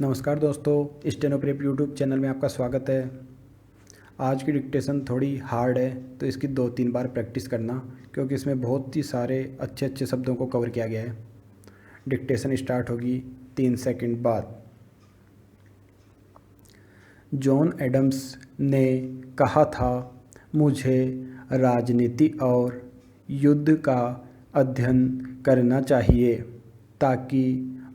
नमस्कार दोस्तों, steno prep YouTube channel में आपका स्वागत है। आज की डिक्टेशन थोड़ी हार्ड है तो इसकी 2-3 बार प्रैक्टिस करना, क्योंकि इसमें बहुत ही सारे अच्छे अच्छे शब्दों को कवर किया गया है। डिक्टेशन स्टार्ट होगी 3 सेकंड बाद। जॉन एडम्स ने कहा था, मुझे राजनीति और युद्ध का अध्ययन करना चाहिए ताकि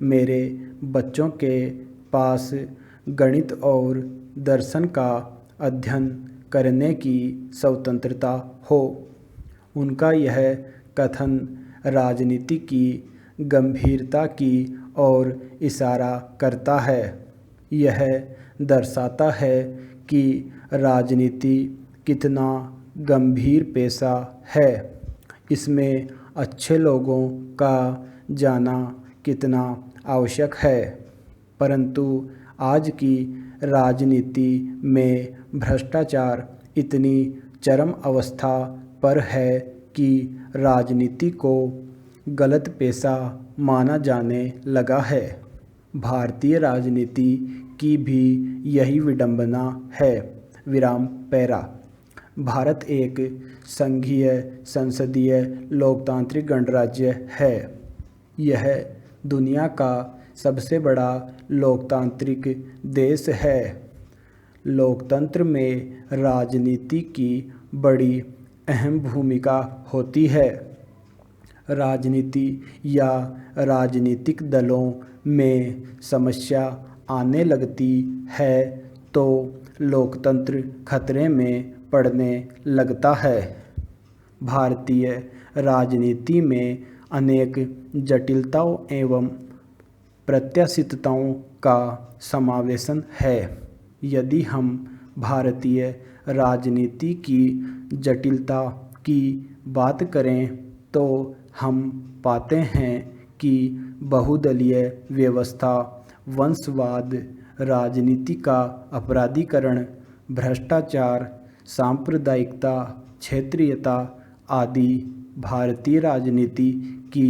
मेरे बच्चों के पास गणित और दर्शन का अध्ययन करने की स्वतंत्रता हो। उनका यह कथन राजनीति की गंभीरता की ओर इशारा करता है। यह दर्शाता है कि राजनीति कितना गंभीर पेशा है, इसमें अच्छे लोगों का जाना कितना आवश्यक है। परंतु आज की राजनीति में भ्रष्टाचार इतनी चरम अवस्था पर है कि राजनीति को गलत पेशा माना जाने लगा है। भारतीय राजनीति की भी यही विडंबना है। विराम पैरा। भारत एक संघीय संसदीय लोकतांत्रिक गणराज्य है। यह दुनिया का सबसे बड़ा लोकतांत्रिक देश है। लोकतंत्र में राजनीति की बड़ी अहम भूमिका होती है। राजनीति या राजनीतिक दलों में समस्या आने लगती है तो लोकतंत्र खतरे में पड़ने लगता है। भारतीय राजनीति में अनेक जटिलताओं एवं प्रत्याशितताओं का समावेशन है। यदि हम भारतीय राजनीति की जटिलता की बात करें तो हम पाते हैं कि बहुदलीय व्यवस्था, वंशवाद, राजनीति का अपराधीकरण, भ्रष्टाचार, सांप्रदायिकता, क्षेत्रीयता आदि भारतीय राजनीति की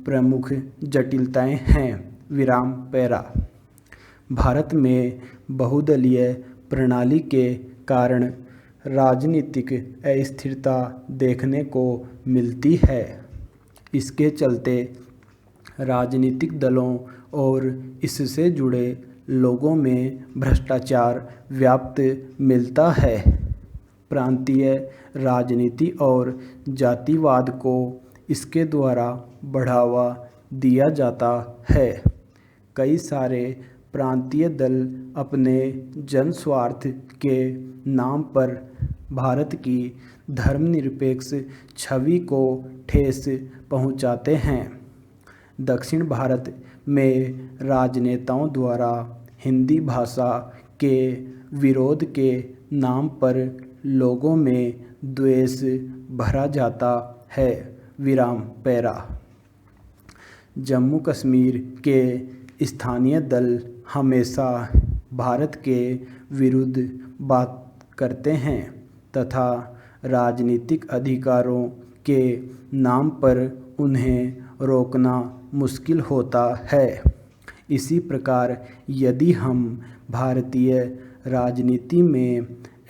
प्रमुख जटिलताएं हैं। विराम पैरा। भारत में बहुदलीय प्रणाली के कारण राजनीतिक अस्थिरता देखने को मिलती है। इसके चलते राजनीतिक दलों और इससे जुड़े लोगों में भ्रष्टाचार व्याप्त मिलता है। प्रांतीय राजनीति और जातिवाद को इसके द्वारा बढ़ावा दिया जाता है। कई सारे प्रांतीय दल अपने जनस्वार्थ के नाम पर भारत की धर्मनिरपेक्ष छवि को ठेस पहुंचाते हैं। दक्षिण भारत में राजनेताओं द्वारा हिंदी भाषा के विरोध के नाम पर लोगों में द्वेष भरा जाता है। विराम पैरा। जम्मू कश्मीर के स्थानीय दल हमेशा भारत के विरुद्ध बात करते हैं तथा राजनीतिक अधिकारों के नाम पर उन्हें रोकना मुश्किल होता है। इसी प्रकार यदि हम भारतीय राजनीति में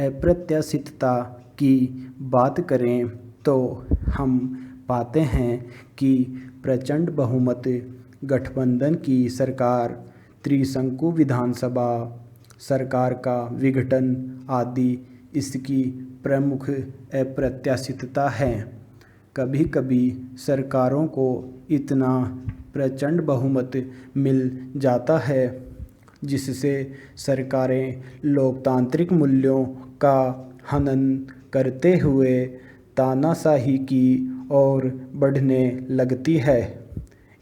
अप्रत्याशितता की बात करें तो हम पाते हैं कि प्रचंड बहुमत गठबंधन की सरकार, त्रिशंकु विधानसभा सरकार का विघटन आदि इसकी प्रमुख अप्रत्याशितता है। कभी कभी सरकारों को इतना प्रचंड बहुमत मिल जाता है जिससे सरकारें लोकतांत्रिक मूल्यों का हनन करते हुए तानाशाही की ओर बढ़ने लगती है।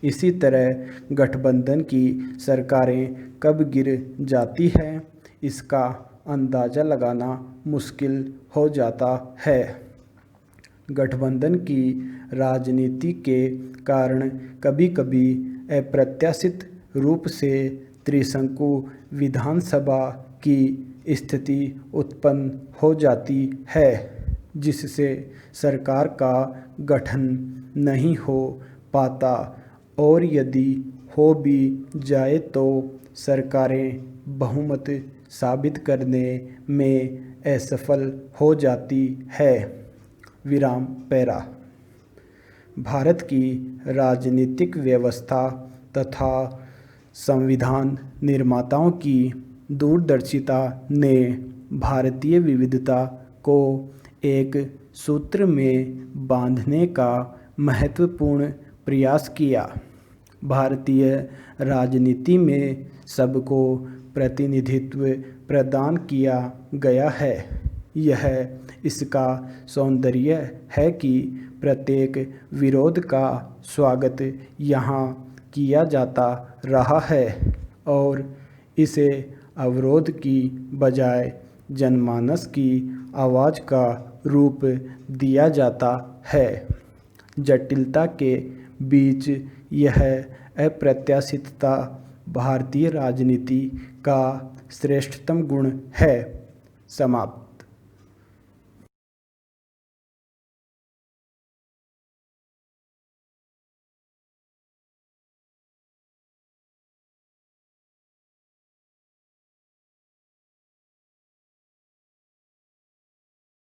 इसी तरह गठबंधन की सरकारें कब गिर जाती है इसका अंदाज़ा लगाना मुश्किल हो जाता है। गठबंधन की राजनीति के कारण कभी कभी अप्रत्याशित रूप से त्रिशंकु विधानसभा की स्थिति उत्पन्न हो जाती है जिससे सरकार का गठन नहीं हो पाता और यदि हो भी जाए तो सरकारें बहुमत साबित करने में असफल हो जाती है। विराम पैरा। भारत की राजनीतिक व्यवस्था तथा संविधान निर्माताओं की दूरदर्शिता ने भारतीय विविधता को एक सूत्र में बांधने का महत्वपूर्ण प्रयास किया। भारतीय राजनीति में सबको प्रतिनिधित्व प्रदान किया गया है। यह इसका सौंदर्य है कि प्रत्येक विरोध का स्वागत यहाँ किया जाता रहा है और इसे अवरोध की बजाय जनमानस की आवाज़ का रूप दिया जाता है। जटिलता के बीच यह अप्रत्याशितता भारतीय राजनीति का श्रेष्ठतम गुण है। समाप्त।